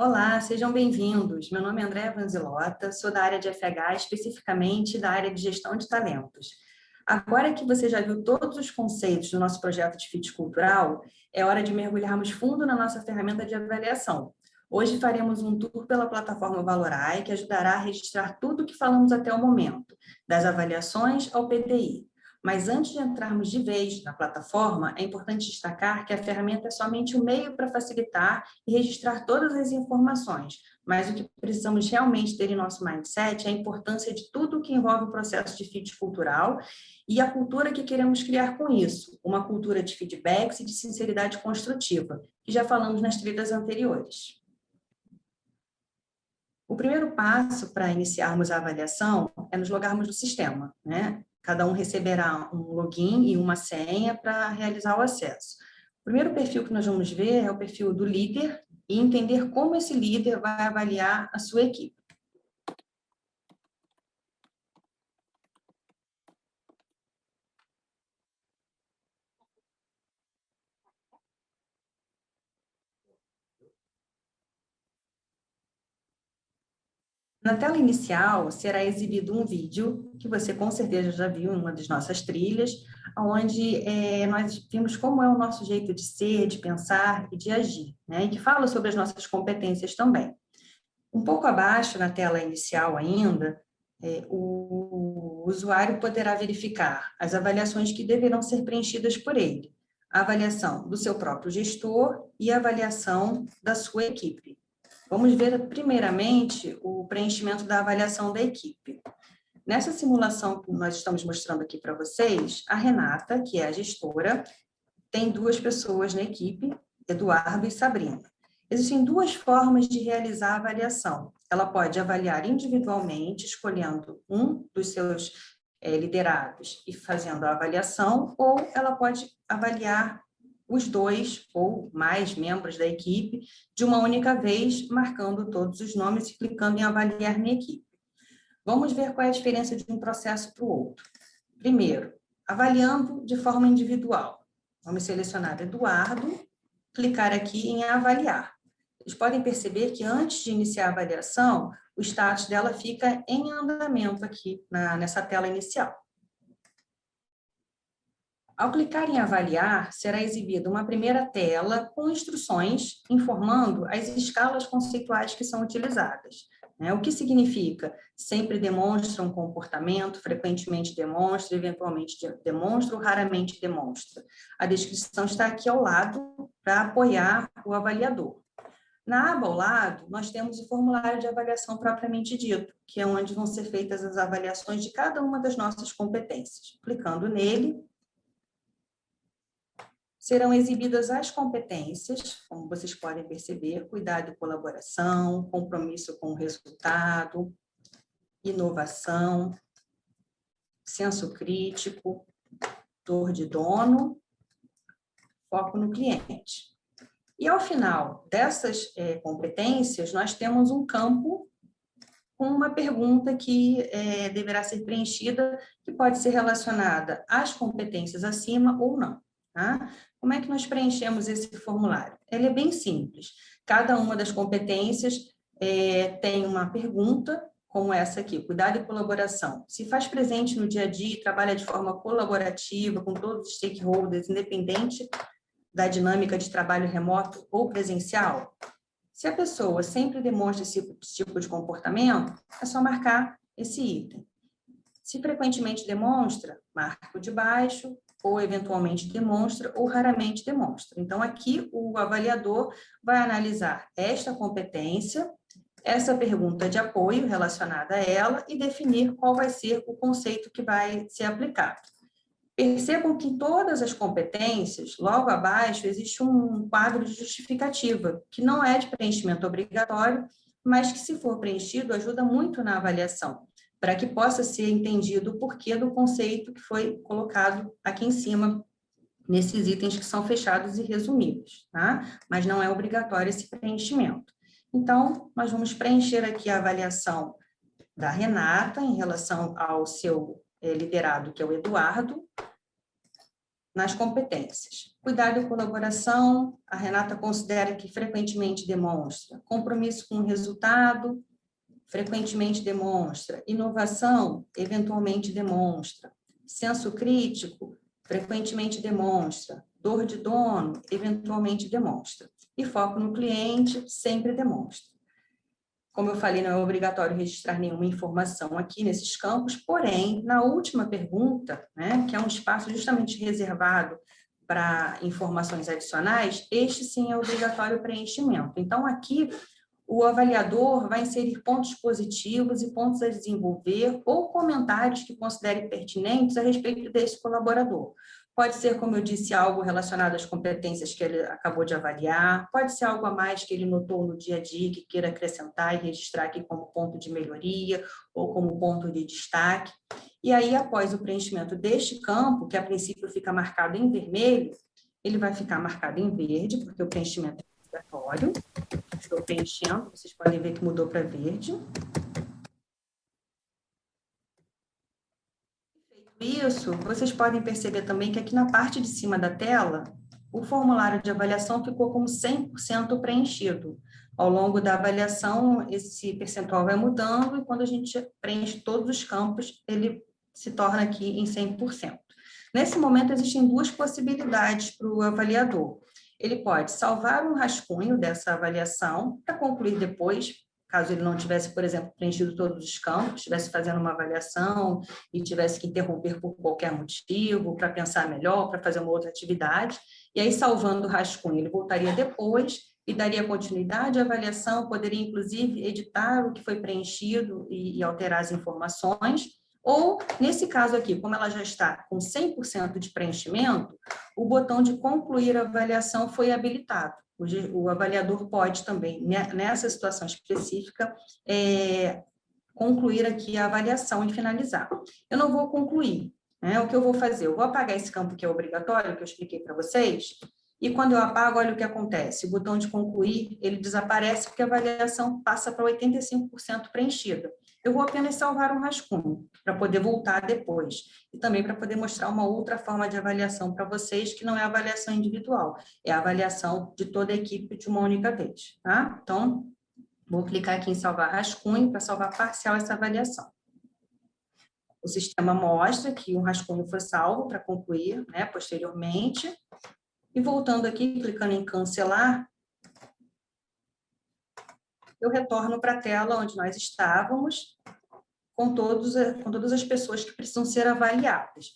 Olá, sejam bem-vindos. Meu nome é Andréa Vanzilota, sou da área de FH, especificamente da área de gestão de talentos. Agora que você já viu todos os conceitos do nosso projeto de fit cultural, é hora de mergulharmos fundo na nossa ferramenta de avaliação. Hoje faremos um tour pela plataforma Valorai, que ajudará a registrar tudo o que falamos até o momento, das avaliações ao PTI. Mas antes de entrarmos de vez na plataforma, é importante destacar que a ferramenta é somente o meio para facilitar e registrar todas as informações, mas o que precisamos realmente ter em nosso mindset é a importância de tudo o que envolve o processo de fit cultural e a cultura que queremos criar com isso, uma cultura de feedbacks e de sinceridade construtiva, que já falamos nas trilhas anteriores. O primeiro passo para iniciarmos a avaliação é nos logarmos no sistema, né? Cada um receberá um login e uma senha para realizar o acesso. O primeiro perfil que nós vamos ver é o perfil do líder e entender como esse líder vai avaliar a sua equipe. Na tela inicial, será exibido um vídeo, que você com certeza já viu em uma das nossas trilhas, onde nós vimos como é o nosso jeito de ser, de pensar e de agir, né? E que fala sobre as nossas competências também. Um pouco abaixo, na tela inicial ainda, o usuário poderá verificar as avaliações que deverão ser preenchidas por ele, a avaliação do seu próprio gestor e a avaliação da sua equipe. Vamos ver, primeiramente, o preenchimento da avaliação da equipe. Nessa simulação que nós estamos mostrando aqui para vocês, a Renata, que é a gestora, tem 2 pessoas na equipe, Eduardo e Sabrina. Existem 2 formas de realizar a avaliação. Ela pode avaliar individualmente, escolhendo um dos seus liderados e fazendo a avaliação, ou ela pode avaliar os 2 ou mais membros da equipe de uma única vez, marcando todos os nomes e clicando em avaliar minha equipe. Vamos ver qual é a diferença de um processo para o outro. Primeiro, avaliando de forma individual. Vamos selecionar Eduardo, clicar aqui em avaliar. Vocês podem perceber que antes de iniciar a avaliação, o status dela fica em andamento aqui nessa tela inicial. Ao clicar em avaliar, será exibida uma primeira tela com instruções informando as escalas conceituais que são utilizadas. O que significa? Sempre demonstra um comportamento, frequentemente demonstra, eventualmente demonstra ou raramente demonstra. A descrição está aqui ao lado para apoiar o avaliador. Na aba ao lado, nós temos o formulário de avaliação propriamente dito, que é onde vão ser feitas as avaliações de cada uma das nossas competências. Clicando nele, serão exibidas as competências, como vocês podem perceber, cuidado e colaboração, compromisso com o resultado, inovação, senso crítico, dor de dono, foco no cliente. E ao final dessas competências, nós temos um campo com uma pergunta que deverá ser preenchida, que pode ser relacionada às competências acima ou não. Tá? Como é que nós preenchemos esse formulário? Ele é bem simples. Cada uma das competências tem uma pergunta, como essa aqui, cuidado e colaboração. Se faz presente no dia a dia e trabalha de forma colaborativa com todos os stakeholders, independente da dinâmica de trabalho remoto ou presencial? Se a pessoa sempre demonstra esse tipo de comportamento, é só marcar esse item. Se frequentemente demonstra, marca o de baixo, ou eventualmente demonstra, ou raramente demonstra. Então, aqui o avaliador vai analisar esta competência, essa pergunta de apoio relacionada a ela e definir qual vai ser o conceito que vai ser aplicado. Percebam que em todas as competências, logo abaixo, existe um quadro de justificativa, que não é de preenchimento obrigatório, mas que, se for preenchido, ajuda muito na avaliação, para que possa ser entendido o porquê do conceito que foi colocado aqui em cima, nesses itens que são fechados e resumidos, tá? Mas não é obrigatório esse preenchimento. Então, nós vamos preencher aqui a avaliação da Renata em relação ao seu liderado, que é o Eduardo. nas competências. Cuidado e colaboração, a Renata considera que frequentemente demonstra compromisso com o resultado, frequentemente demonstra inovação, eventualmente demonstra senso crítico, frequentemente demonstra dor de dono, eventualmente demonstra, e foco no cliente, sempre demonstra. Como eu falei, não é obrigatório registrar nenhuma informação aqui nesses campos, porém, na última pergunta, né, que é um espaço justamente reservado para informações adicionais, este sim é obrigatório preenchimento. Então, aqui, o avaliador vai inserir pontos positivos e pontos a desenvolver ou comentários que considere pertinentes a respeito desse colaborador. Pode ser, como eu disse, algo relacionado às competências que ele acabou de avaliar, pode ser algo a mais que ele notou no dia a dia, que queira acrescentar e registrar aqui como ponto de melhoria ou como ponto de destaque. E aí, após o preenchimento deste campo, que a princípio fica marcado em vermelho, ele vai ficar marcado em verde, porque o preenchimento é obrigatório. Estou preenchendo, vocês podem ver que mudou para verde. Isso, vocês podem perceber também que aqui na parte de cima da tela, o formulário de avaliação ficou como 100% preenchido. Ao longo da avaliação, esse percentual vai mudando e quando a gente preenche todos os campos, ele se torna aqui em 100%. Nesse momento, existem duas possibilidades para o avaliador. Ele pode salvar um rascunho dessa avaliação para concluir depois, caso ele não tivesse, por exemplo, preenchido todos os campos, estivesse fazendo uma avaliação e tivesse que interromper por qualquer motivo, para pensar melhor, para fazer uma outra atividade, e aí salvando o rascunho, ele voltaria depois e daria continuidade à avaliação, poderia inclusive editar o que foi preenchido e alterar as informações, ou, nesse caso aqui, como ela já está com 100% de preenchimento, o botão de concluir a avaliação foi habilitado. O avaliador pode também, nessa situação específica, concluir aqui a avaliação e finalizar. Eu não vou concluir, né? O que eu vou fazer? Eu vou apagar esse campo que é obrigatório, que eu expliquei para vocês, e quando eu apago, olha o que acontece. O botão de concluir, ele desaparece porque a avaliação passa para 85% preenchida. Eu vou apenas salvar um rascunho, para poder voltar depois. E também para poder mostrar uma outra forma de avaliação para vocês, que não é a avaliação individual, é a avaliação de toda a equipe de uma única vez, tá? Então, vou clicar aqui em salvar rascunho para salvar parcial essa avaliação. O sistema mostra que um rascunho foi salvo para concluir, né, posteriormente. E voltando aqui, clicando em cancelar, eu retorno para a tela onde nós estávamos, com todas as pessoas que precisam ser avaliadas.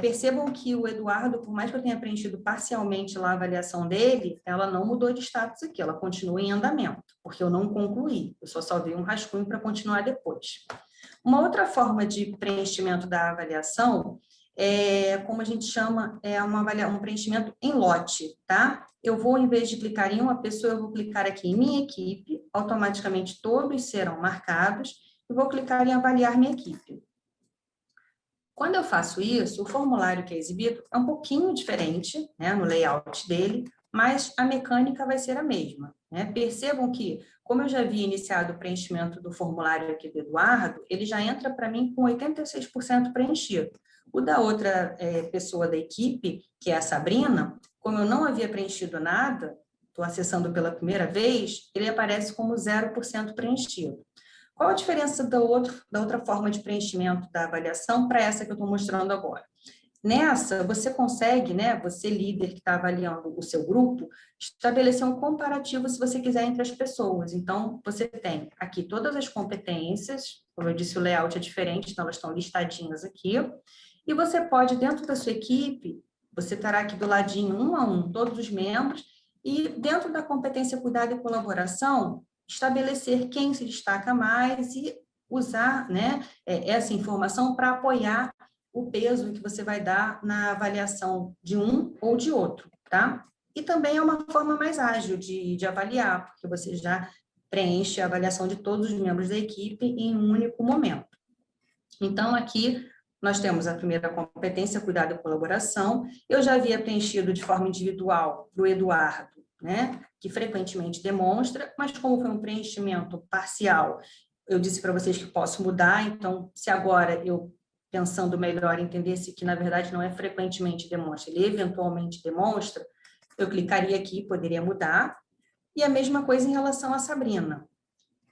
Percebam que o Eduardo, por mais que eu tenha preenchido parcialmente lá a avaliação dele, ela não mudou de status aqui, ela continua em andamento, porque eu não concluí, eu só salvei um rascunho para continuar depois. Uma outra forma de preenchimento da avaliação como a gente chama, um preenchimento em lote, tá? Eu vou, em vez de clicar em uma pessoa, eu vou clicar aqui em minha equipe, automaticamente todos serão marcados, e vou clicar em avaliar minha equipe. Quando eu faço isso, o formulário que é exibido é um pouquinho diferente, né, no layout dele, mas a mecânica vai ser a mesma, né? Percebam que, como eu já havia iniciado o preenchimento do formulário aqui do Eduardo, ele já entra para mim com 86% preenchido. O da outra pessoa da equipe, que é a Sabrina, como eu não havia preenchido nada, estou acessando pela primeira vez, ele aparece como 0% preenchido. Qual a diferença da outra forma de preenchimento da avaliação para essa que eu estou mostrando agora? Nessa, você consegue, né, você líder que está avaliando o seu grupo, estabelecer um comparativo, se você quiser, entre as pessoas. Então, você tem aqui todas as competências, como eu disse, o layout é diferente, então elas estão listadinhas aqui, e você pode, dentro da sua equipe, você terá aqui do ladinho, um a um, todos os membros, e dentro da competência cuidado e colaboração, estabelecer quem se destaca mais e usar, né, essa informação para apoiar o peso que você vai dar na avaliação de um ou de outro, tá? E também é uma forma mais ágil de avaliar, porque você já preenche a avaliação de todos os membros da equipe em um único momento. Então, aqui nós temos a primeira competência, cuidado e colaboração. Eu já havia preenchido de forma individual para o Eduardo, né, que frequentemente demonstra, mas como foi um preenchimento parcial, eu disse para vocês que posso mudar, então, se agora eu pensando melhor, entendesse que, na verdade, não é frequentemente demonstra, ele eventualmente demonstra, eu clicaria aqui, poderia mudar. E a mesma coisa em relação à Sabrina.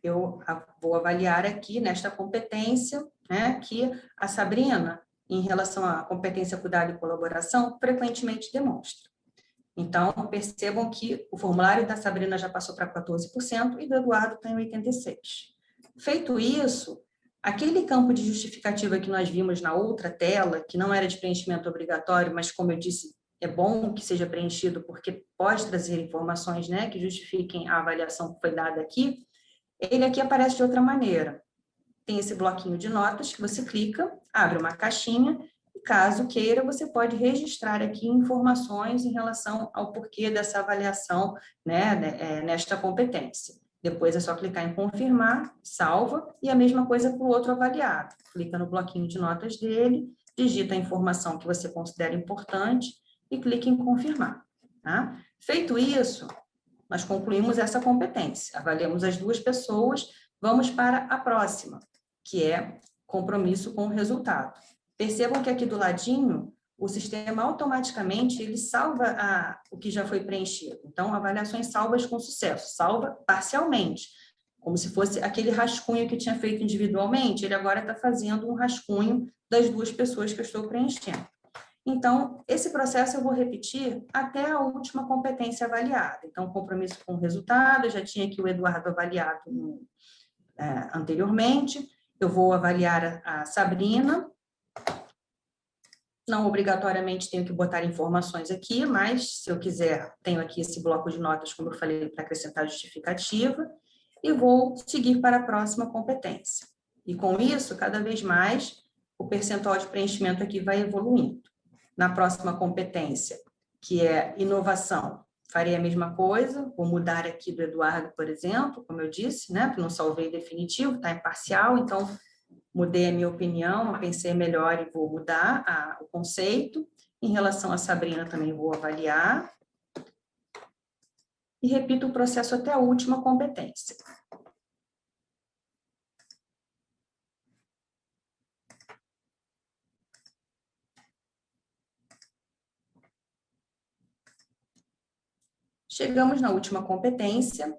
Eu vou avaliar aqui, nesta competência, né, que a Sabrina, em relação à competência, cuidado e colaboração, frequentemente demonstra. Então, percebam que o formulário da Sabrina já passou para 14% e do Eduardo está em 86%. Feito isso, aquele campo de justificativa que nós vimos na outra tela, que não era de preenchimento obrigatório, mas, como eu disse, é bom que seja preenchido, porque pode trazer informações, né, que justifiquem a avaliação que foi dada aqui, ele aqui aparece de outra maneira. Tem esse bloquinho de notas que você clica, abre uma caixinha, e caso queira, você pode registrar aqui informações em relação ao porquê dessa avaliação, né, nesta competência. Depois é só clicar em confirmar, salva, e a mesma coisa para o outro avaliado. Clica no bloquinho de notas dele, digita a informação que você considera importante e clica em confirmar. Tá? Feito isso, nós concluímos essa competência, avaliamos as duas pessoas, vamos para a próxima, que é compromisso com o resultado. Percebam que aqui do ladinho, o sistema automaticamente ele salva o que já foi preenchido. Então, avaliações salvas com sucesso, salva parcialmente, como se fosse aquele rascunho que tinha feito individualmente, ele agora está fazendo um rascunho das duas pessoas que eu estou preenchendo. Então, esse processo eu vou repetir até a última competência avaliada. Então, compromisso com o resultado, eu já tinha aqui o Eduardo avaliado anteriormente, eu vou avaliar a Sabrina, não obrigatoriamente tenho que botar informações aqui, mas se eu quiser, tenho aqui esse bloco de notas, como eu falei, para acrescentar justificativa, e vou seguir para a próxima competência. E com isso, cada vez mais, o percentual de preenchimento aqui vai evoluindo. Na próxima competência, que é inovação, farei a mesma coisa, vou mudar aqui do Eduardo, por exemplo, como eu disse, né, que não salvei definitivo, está em parcial, então mudei a minha opinião, pensei melhor e vou mudar o conceito. Em relação a Sabrina, também vou avaliar. E repito o processo até a última competência. Chegamos na última competência.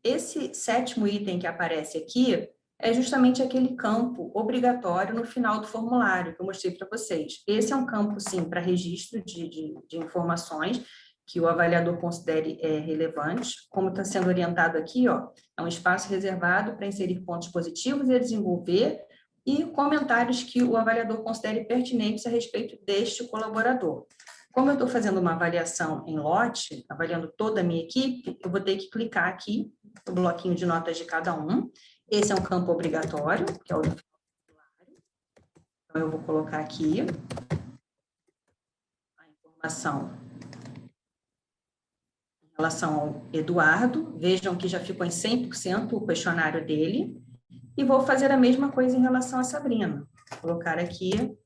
Esse 7º item que aparece aqui é justamente aquele campo obrigatório no final do formulário que eu mostrei para vocês. Esse é um campo, sim, para registro de informações que o avaliador considere relevantes. Como está sendo orientado aqui, ó, é um espaço reservado para inserir pontos positivos e desenvolver e comentários que o avaliador considere pertinentes a respeito deste colaborador. Como eu estou fazendo uma avaliação em lote, avaliando toda a minha equipe, eu vou ter que clicar aqui no bloquinho de notas de cada um. Esse é um campo obrigatório, que é o do formulário. Então, eu vou colocar aqui a informação em relação ao Eduardo. Vejam que já ficou em 100% o questionário dele. E vou fazer a mesma coisa em relação a Sabrina. Vou colocar aqui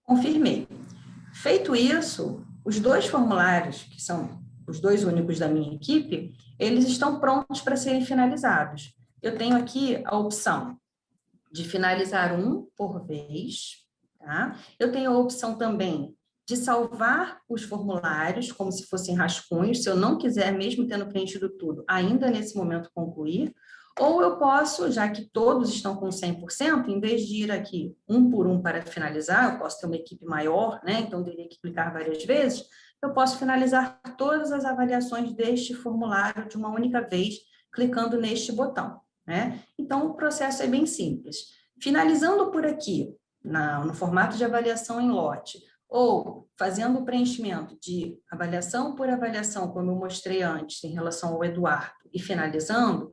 confirmei. Feito isso, os dois formulários, que são os dois únicos da minha equipe, eles estão prontos para serem finalizados. Eu tenho aqui a opção de finalizar um por vez, tá? Eu tenho a opção também de salvar os formulários como se fossem rascunhos, se eu não quiser, mesmo tendo preenchido tudo, ainda nesse momento concluir, ou eu posso, já que todos estão com 100%, em vez de ir aqui um por um para finalizar, eu posso ter uma equipe maior, né? Então teria que clicar várias vezes, eu posso finalizar todas as avaliações deste formulário de uma única vez, clicando neste botão, né? Então o processo é bem simples. Finalizando por aqui, no formato de avaliação em lote, ou fazendo o preenchimento de avaliação por avaliação, como eu mostrei antes, em relação ao Eduardo, e finalizando,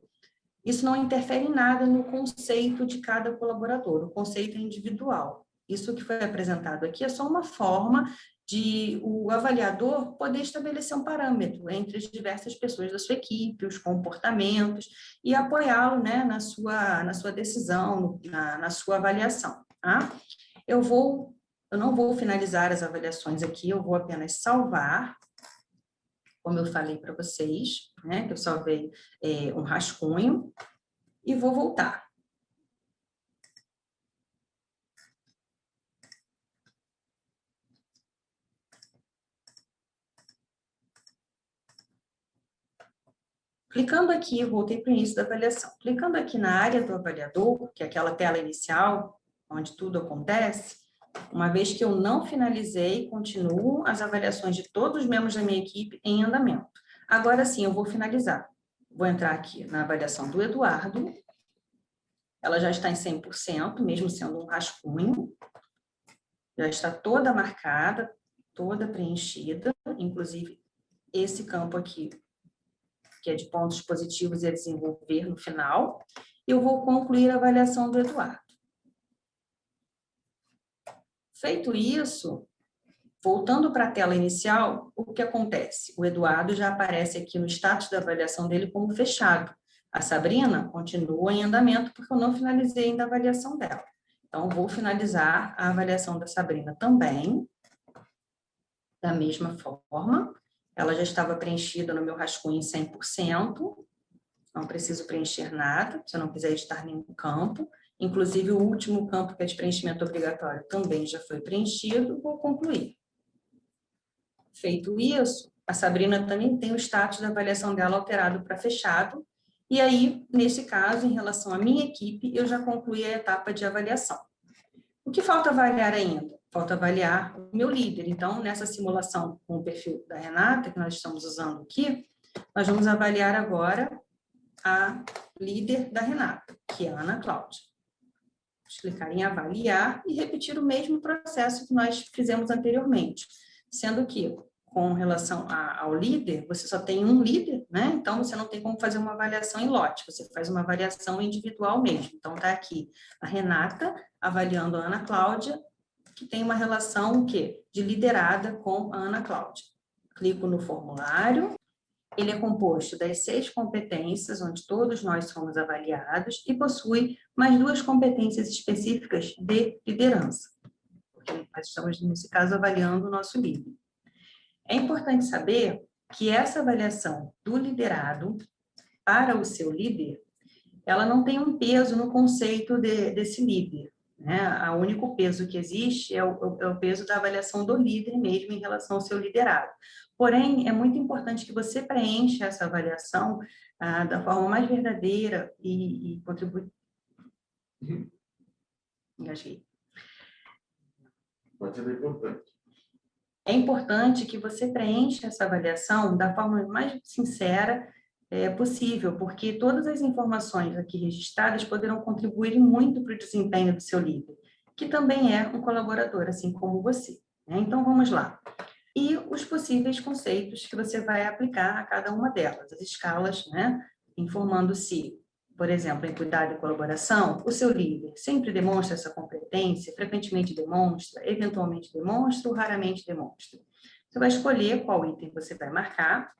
isso não interfere em nada no conceito de cada colaborador, o conceito é individual. Isso que foi apresentado aqui é só uma forma de o avaliador poder estabelecer um parâmetro entre as diversas pessoas da sua equipe, os comportamentos, e apoiá-lo, né, na sua decisão, na sua avaliação. Tá? Eu não vou finalizar as avaliações aqui, eu vou apenas salvar. como eu falei para vocês, né, que eu salvei um rascunho, e vou voltar. Clicando aqui, eu voltei para o início da avaliação. Clicando aqui na área do avaliador, que é aquela tela inicial, onde tudo acontece, uma vez que eu não finalizei, continuam as avaliações de todos os membros da minha equipe em andamento. Agora sim, eu vou finalizar. Vou entrar aqui na avaliação do Eduardo. Ela já está em 100%, mesmo sendo um rascunho. Já está toda marcada, toda preenchida, inclusive esse campo aqui, que é de pontos positivos a desenvolver no final. Eu vou concluir a avaliação do Eduardo. Feito isso, voltando para a tela inicial, o que acontece? O Eduardo já aparece aqui no status da avaliação dele como fechado. A Sabrina continua em andamento, porque eu não finalizei ainda a avaliação dela. Então, vou finalizar a avaliação da Sabrina também, da mesma forma. Ela já estava preenchida no meu rascunho em 100%, não preciso preencher nada, se eu não quiser editar nenhum campo. Inclusive, o último campo, que é de preenchimento obrigatório, também já foi preenchido, vou concluir. Feito isso, a Sabrina também tem o status da avaliação dela alterado para fechado, e aí, nesse caso, em relação à minha equipe, eu já concluí a etapa de avaliação. O que falta avaliar ainda? Falta avaliar o meu líder. Então, nessa simulação com o perfil da Renata, que nós estamos usando aqui, nós vamos avaliar agora a líder da Renata, que é a Ana Cláudia. Vamos clicar em avaliar e repetir o mesmo processo que nós fizemos anteriormente, sendo que, com relação ao líder, você só tem um líder, né? Então, você não tem como fazer uma avaliação em lote, você faz uma avaliação individual mesmo. Então, está aqui a Renata avaliando a Ana Cláudia, que tem uma relação o quê? De liderada com a Ana Cláudia. Clico no formulário. Ele é composto das 6 competências, onde todos nós somos avaliados, e possui mais 2 competências específicas de liderança, porque nós estamos, nesse caso, avaliando o nosso líder. É importante saber que essa avaliação do liderado para o seu líder, ela não tem um peso no conceito desse líder, né? O único peso que existe é o peso da avaliação do líder mesmo em relação ao seu liderado. Porém, é muito importante que você preencha essa avaliação da forma mais verdadeira e contribui. Engasguei. Pode ser importante. É importante que você preencha essa avaliação da forma mais sincera possível, porque todas as informações aqui registradas poderão contribuir muito para o desempenho do seu líder, que também é um colaborador, assim como você, né? Então, vamos lá. E os possíveis conceitos que você vai aplicar a cada uma delas, as escalas, né? Informando se, por exemplo, em cuidado e colaboração, o seu líder sempre demonstra essa competência, frequentemente demonstra, eventualmente demonstra ou raramente demonstra. Você vai escolher qual item você vai marcar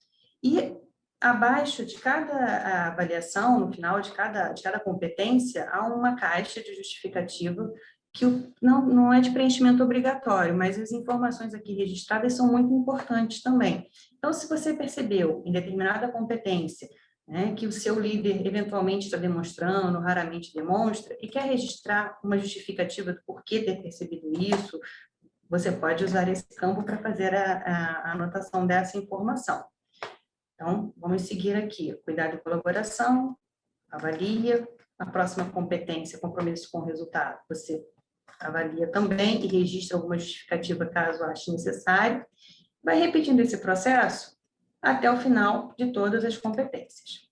e abaixo de cada avaliação, no final de cada competência, há uma caixa de justificativa que não é de preenchimento obrigatório, mas as informações aqui registradas são muito importantes também. Então, se você percebeu em determinada competência, né, que o seu líder eventualmente está demonstrando, raramente demonstra, e quer registrar uma justificativa do porquê ter percebido isso, você pode usar esse campo para fazer a anotação dessa informação. Então, vamos seguir aqui. Cuidado e colaboração, avalia. A próxima competência, compromisso com o resultado, você avalia também e registra alguma justificativa caso ache necessário. Vai repetindo esse processo até o final de todas as competências.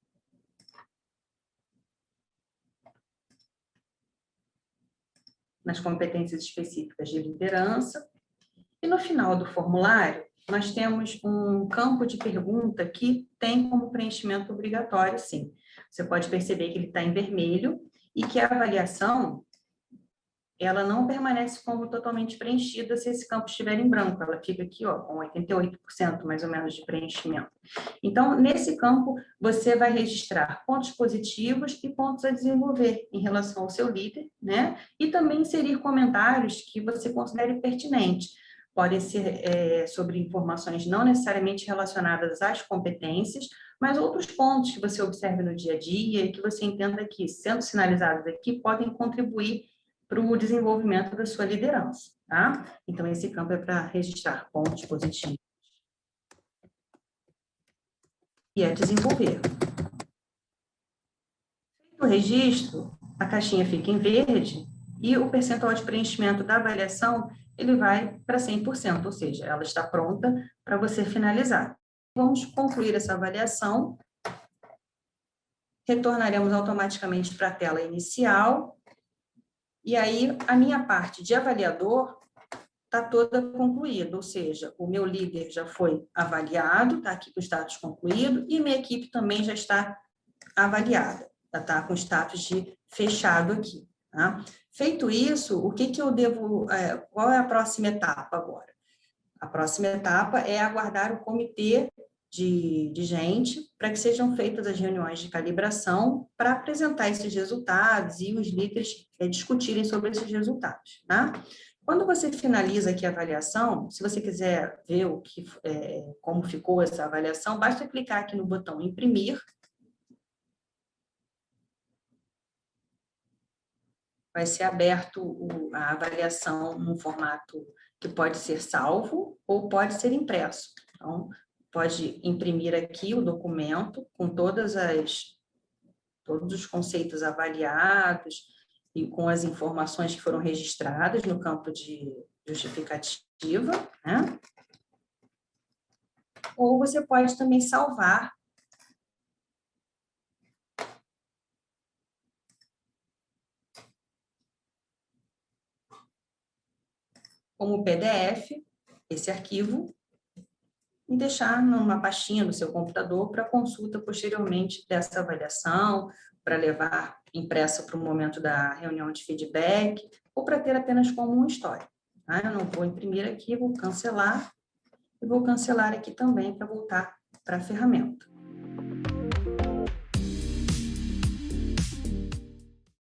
Nas competências específicas de liderança. E no final do formulário, nós temos um campo de pergunta que tem como preenchimento obrigatório, sim. Você pode perceber que ele está em vermelho e que a avaliação, ela não permanece como totalmente preenchida se esse campo estiver em branco. Ela fica aqui, ó, com 88% mais ou menos de preenchimento. Então, nesse campo, você vai registrar pontos positivos e pontos a desenvolver em relação ao seu líder, né? E também inserir comentários que você considere pertinentes. podem ser sobre informações não necessariamente relacionadas às competências, mas outros pontos que você observe no dia a dia e que você entenda que, sendo sinalizados aqui, podem contribuir para o desenvolvimento da sua liderança, tá? Então, esse campo é para registrar pontos positivos e é desenvolver. Feito o registro, a caixinha fica em verde e o percentual de preenchimento da avaliação ele vai para 100%, ou seja, ela está pronta para você finalizar. Vamos concluir essa avaliação, retornaremos automaticamente para a tela inicial, e aí a minha parte de avaliador está toda concluída, ou seja, o meu líder já foi avaliado, está aqui com o status concluído, e minha equipe também já está avaliada, já está com o status de fechado aqui. Tá? Feito isso, o que eu devo, qual é a próxima etapa agora? A próxima etapa é aguardar o comitê de gente para que sejam feitas as reuniões de calibração para apresentar esses resultados e os líderes discutirem sobre esses resultados. Tá? Quando você finaliza aqui a avaliação, se você quiser ver como ficou essa avaliação, basta clicar aqui no botão imprimir. Vai ser aberto a avaliação num formato que pode ser salvo ou pode ser impresso. Então, pode imprimir aqui o documento com todos os conceitos avaliados e com as informações que foram registradas no campo de justificativa, né? Ou você pode também salvar como PDF esse arquivo e deixar numa pastinha no seu computador para consulta posteriormente dessa avaliação, para levar impressa para o momento da reunião de feedback, ou para ter apenas como uma história. Tá? Eu não vou imprimir aqui, vou cancelar, e vou cancelar aqui também para voltar para a ferramenta.